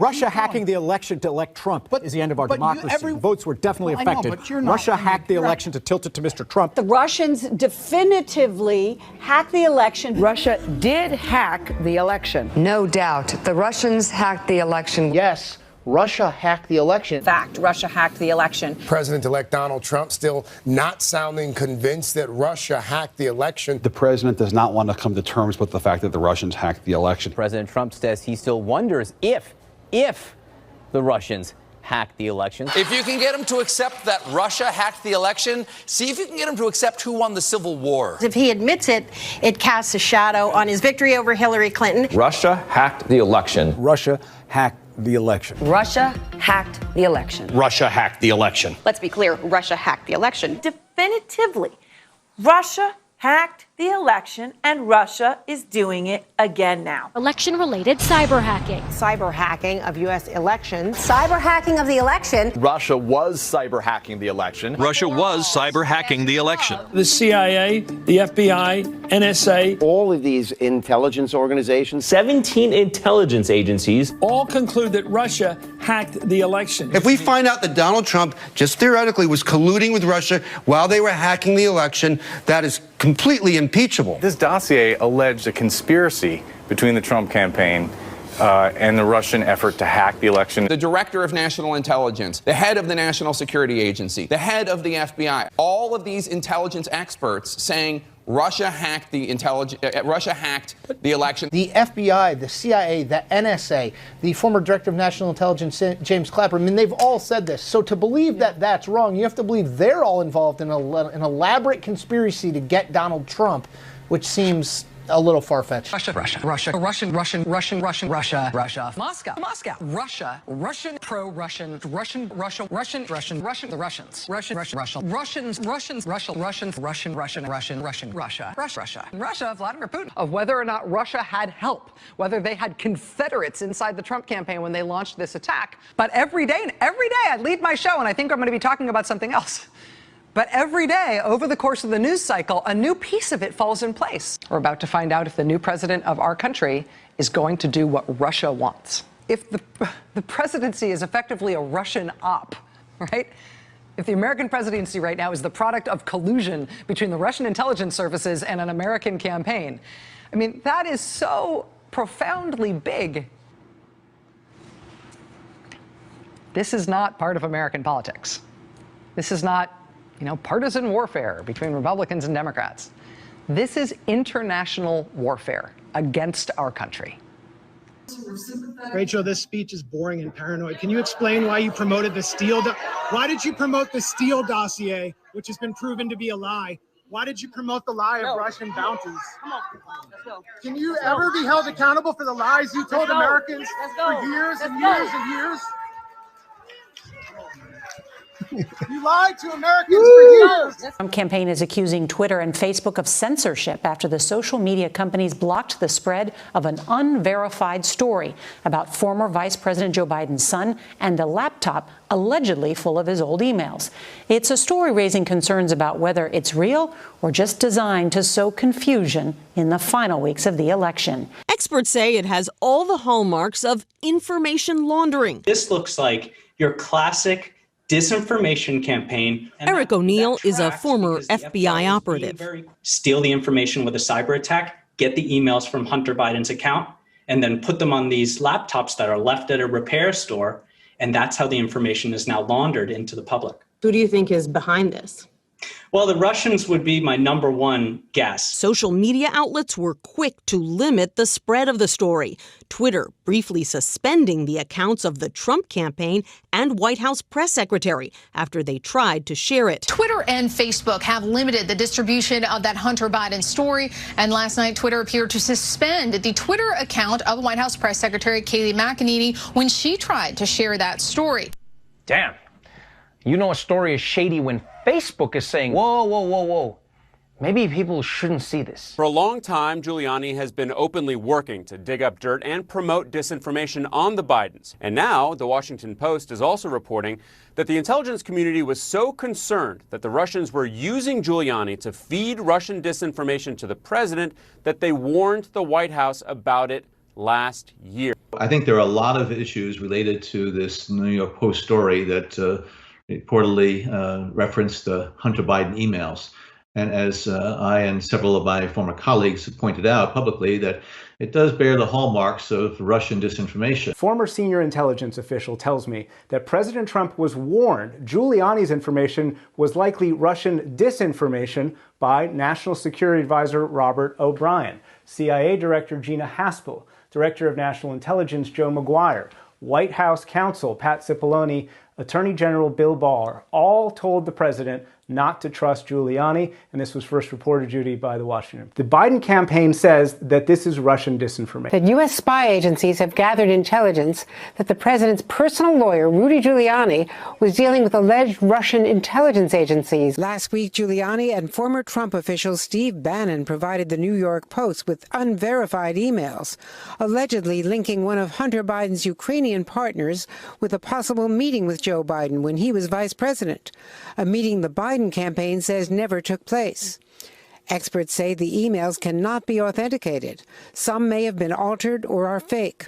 Russia hacking the election to elect Trump is the end of our democracy. Votes were definitely affected. Russia hacked the election to tilt it to Mr. Trump. The Russians definitively hacked the election. Russia did hack the election. No doubt. The Russians hacked the election. Yes, Russia hacked the election. Fact, Russia hacked the election. President-elect Donald Trump still not sounding convinced that Russia hacked the election. The president does not want to come to terms with the fact that the Russians hacked the election. President Trump says he still wonders if the Russians hacked the election. If you can get him to accept that Russia hacked the election, see if you can get him to accept who won the Civil War. If he admits it, it casts a shadow on his victory over Hillary Clinton. Russia hacked the election. Russia hacked the election. Russia hacked the election. Russia hacked the election. Let's be clear, Russia hacked the election. Definitively, Russia hacked the election, and Russia is doing it again now. Election-related cyber hacking. Cyber hacking of U.S. elections. Cyber hacking of the election. Russia was cyber hacking the election. Russia was cyber hacking the election. The CIA, the FBI, NSA. All of these intelligence organizations. 17 intelligence agencies. All conclude that Russia hacked the election. If we find out that Donald Trump just theoretically was colluding with Russia while they were hacking the election, that is completely impeachable. This dossier alleged a conspiracy between the Trump campaign and the Russian effort to hack the election. The director of national intelligence, the head of the National Security Agency, the head of the FBI, all of these intelligence experts saying Russia hacked the election. The FBI, the CIA, the NSA, the former director of national intelligence, James Clapper, I mean, they've all said this. So to believe that that's wrong, you have to believe they're all involved in an elaborate conspiracy to get Donald Trump, which seems a little far-fetched. Russia, Russian, Moscow, Russia, Russian, pro-Russian, Russian, the Russians, Russia, Vladimir Putin. Of whether or not Russia had help, whether they had confederates inside the Trump campaign when they launched this attack. But every day I lead my show, and I think I'm going to be talking about something else. But every day, over the course of the news cycle, a new piece of it falls in place. We're about to find out if the new president of our country is going to do what Russia wants. If the presidency is effectively a Russian op, right? If the American presidency right now is the product of collusion between the Russian intelligence services and an American campaign, I mean, that is so profoundly big. This is not part of American politics. This is not, partisan warfare between Republicans and Democrats. This is international warfare against our country. Rachel, this speech is boring and paranoid. Can you explain why you promoted the Steele? Why did you promote the Steele dossier, which has been proven to be a lie? Why did you promote the lie of Russian bounties? Come on, let's go. Can you ever be held accountable for the lies you told Americans for years and years and years? You lied to Americans for years. The Trump campaign is accusing Twitter and Facebook of censorship after the social media companies blocked the spread of an unverified story about former Vice President Joe Biden's son and a laptop allegedly full of his old emails. It's a story raising concerns about whether it's real or just designed to sow confusion in the final weeks of the election. Experts say it has all the hallmarks of information laundering. This looks like your classic disinformation campaign. Eric O'Neill is a former FBI operative. Steal the information with a cyber attack, get the emails from Hunter Biden's account, and then put them on these laptops that are left at a repair store. And that's how the information is now laundered into the public. Who do you think is behind this? Well, the Russians would be my number one guess. Social media outlets were quick to limit the spread of the story. Twitter briefly suspending the accounts of the Trump campaign and White House press secretary after they tried to share it. Twitter and Facebook have limited the distribution of that Hunter Biden story. And last night, Twitter appeared to suspend the Twitter account of White House press secretary Kayleigh McEnany when she tried to share that story. Damn. You know a story is shady when Facebook is saying, whoa. Maybe people shouldn't see this. For a long time, Giuliani has been openly working to dig up dirt and promote disinformation on the Bidens. And now, the Washington Post is also reporting that the intelligence community was so concerned that the Russians were using Giuliani to feed Russian disinformation to the president that they warned the White House about it last year. I think there are a lot of issues related to this New York Post story that reportedly referenced the Hunter Biden emails. And as I and several of my former colleagues have pointed out publicly, that it does bear the hallmarks of Russian disinformation. Former senior intelligence official tells me that President Trump was warned Giuliani's information was likely Russian disinformation by National Security Advisor Robert O'Brien, CIA Director Gina Haspel, Director of National Intelligence Joe Maguire, White House counsel Pat Cipollone, Attorney General Bill Barr, all told the president not to trust Giuliani, and this was first reported, Judy, by the Washington. The Biden campaign says that this is Russian disinformation. That U.S. spy agencies have gathered intelligence that the president's personal lawyer, Rudy Giuliani, was dealing with alleged Russian intelligence agencies. Last week, Giuliani and former Trump official Steve Bannon provided the New York Post with unverified emails, allegedly linking one of Hunter Biden's Ukrainian partners with a possible meeting with Joe Biden when he was vice president, a meeting the Biden campaign says never took place. Experts say the emails cannot be authenticated. Some may have been altered or are fake.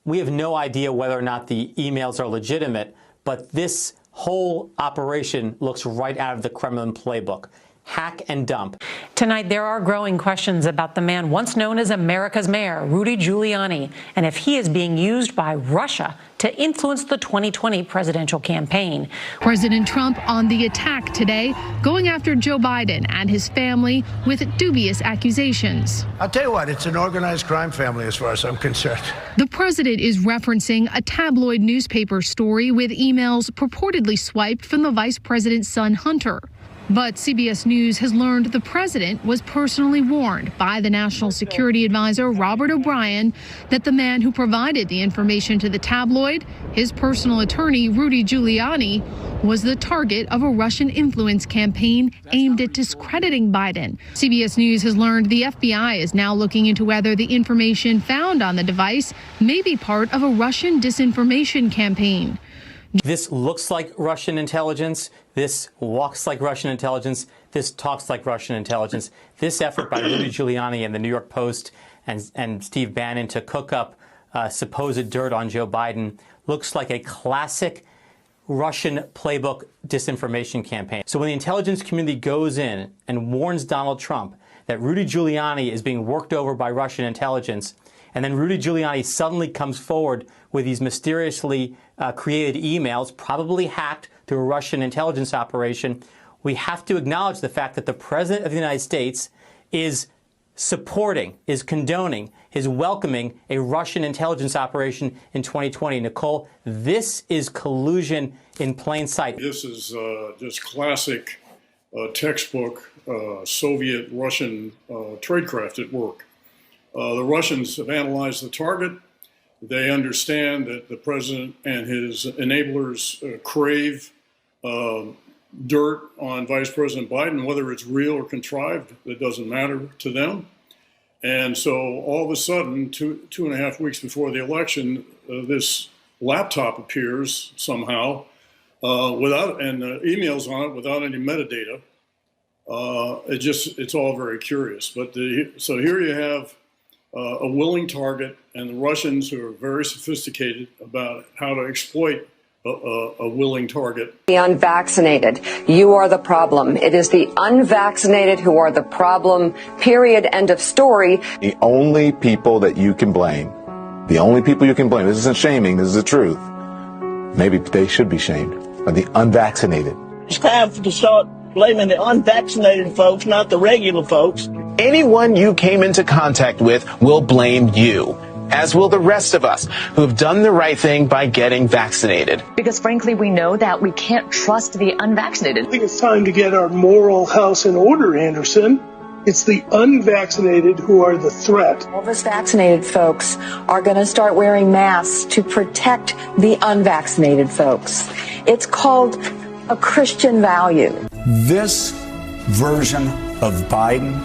We have no idea whether or not the emails are legitimate, but this whole operation looks right out of the Kremlin playbook. Hack and dump. Tonight, there are growing questions about the man once known as America's mayor, Rudy Giuliani, and if he is being used by Russia to influence the 2020 presidential campaign. President Trump on the attack today, going after Joe Biden and his family with dubious accusations. I'll tell you what, it's an organized crime family as far as I'm concerned. The president is referencing a tabloid newspaper story with emails purportedly swiped from the vice president's son, Hunter. But CBS News has learned the president was personally warned by the National Security Advisor Robert O'Brien that the man who provided the information to the tabloid, his personal attorney Rudy Giuliani, was the target of a Russian influence campaign aimed at discrediting Biden. CBS News has learned the FBI is now looking into whether the information found on the device may be part of a Russian disinformation campaign. This looks like Russian intelligence. This walks like Russian intelligence. This talks like Russian intelligence. This effort by Rudy Giuliani and the New York Post and Steve Bannon to cook up supposed dirt on Joe Biden looks like a classic Russian playbook disinformation campaign. So when the intelligence community goes in and warns Donald Trump that Rudy Giuliani is being worked over by Russian intelligence, and then Rudy Giuliani suddenly comes forward with these mysteriously created emails, probably hacked through a Russian intelligence operation, we have to acknowledge the fact that the President of the United States is supporting, is condoning, is welcoming a Russian intelligence operation in 2020. Nicole, this is collusion in plain sight. This is just classic textbook Soviet Russian tradecraft at work. The Russians have analyzed the target. They understand that the president and his enablers crave dirt on Vice President Biden, whether it's real or contrived, it doesn't matter to them. And so all of a sudden, two and a half weeks before the election, this laptop appears somehow without, and emails on it without any metadata. It's all very curious. But so here you have a willing target, and the Russians, who are very sophisticated about how to exploit a willing target. The unvaccinated, you are the problem. It is the unvaccinated who are the problem, period, end of story. The only people that you can blame, this isn't shaming, this is the truth. Maybe they should be shamed, are the unvaccinated. It's time to start blaming the unvaccinated folks, not the regular folks. Anyone you came into contact with will blame you, as will the rest of us who have done the right thing by getting vaccinated. Because frankly, we know that we can't trust the unvaccinated. I think it's time to get our moral house in order, Anderson. It's the unvaccinated who are the threat. All of us vaccinated folks are going to start wearing masks to protect the unvaccinated folks. It's called a Christian value. This version of Biden,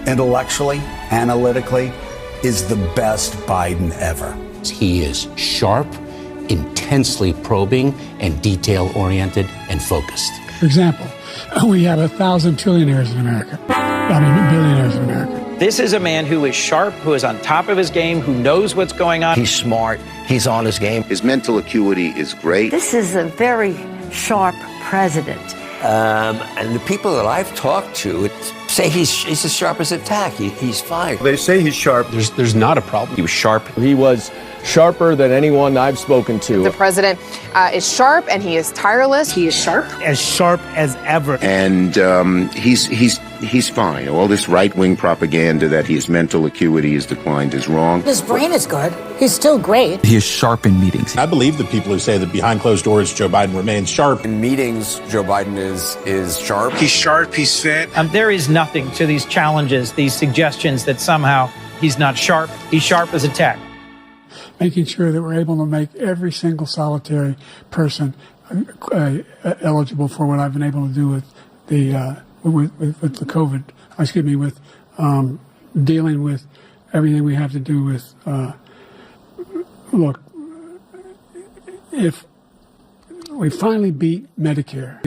intellectually, analytically, is the best Biden ever. He is sharp, intensely probing, and detail-oriented and focused. For example, we have 1,000 billionaires in America. This is a man who is sharp, who is on top of his game, who knows what's going on. He's smart. He's on his game. His mental acuity is great. This is a very sharp president. And the people that I've talked to say he's as sharp as a tack. He's fine. They say he's sharp. There's not a problem. He was sharp. He was sharper than anyone I've spoken to. The president is sharp and he is tireless. He is sharp. As sharp as ever. And he's fine. All this right-wing propaganda that his mental acuity has declined is wrong. His brain is good. He's still great. He is sharp in meetings. I believe the people who say that behind closed doors, Joe Biden remains sharp. In meetings, Joe Biden is sharp. He's sharp. He's fit. There is nothing to these challenges, these suggestions that somehow he's not sharp. He's sharp as a tack. Making sure that we're able to make every single solitary person eligible for what I've been able to do with the COVID. With dealing with everything we have to do with. Look, if we finally beat Medicare.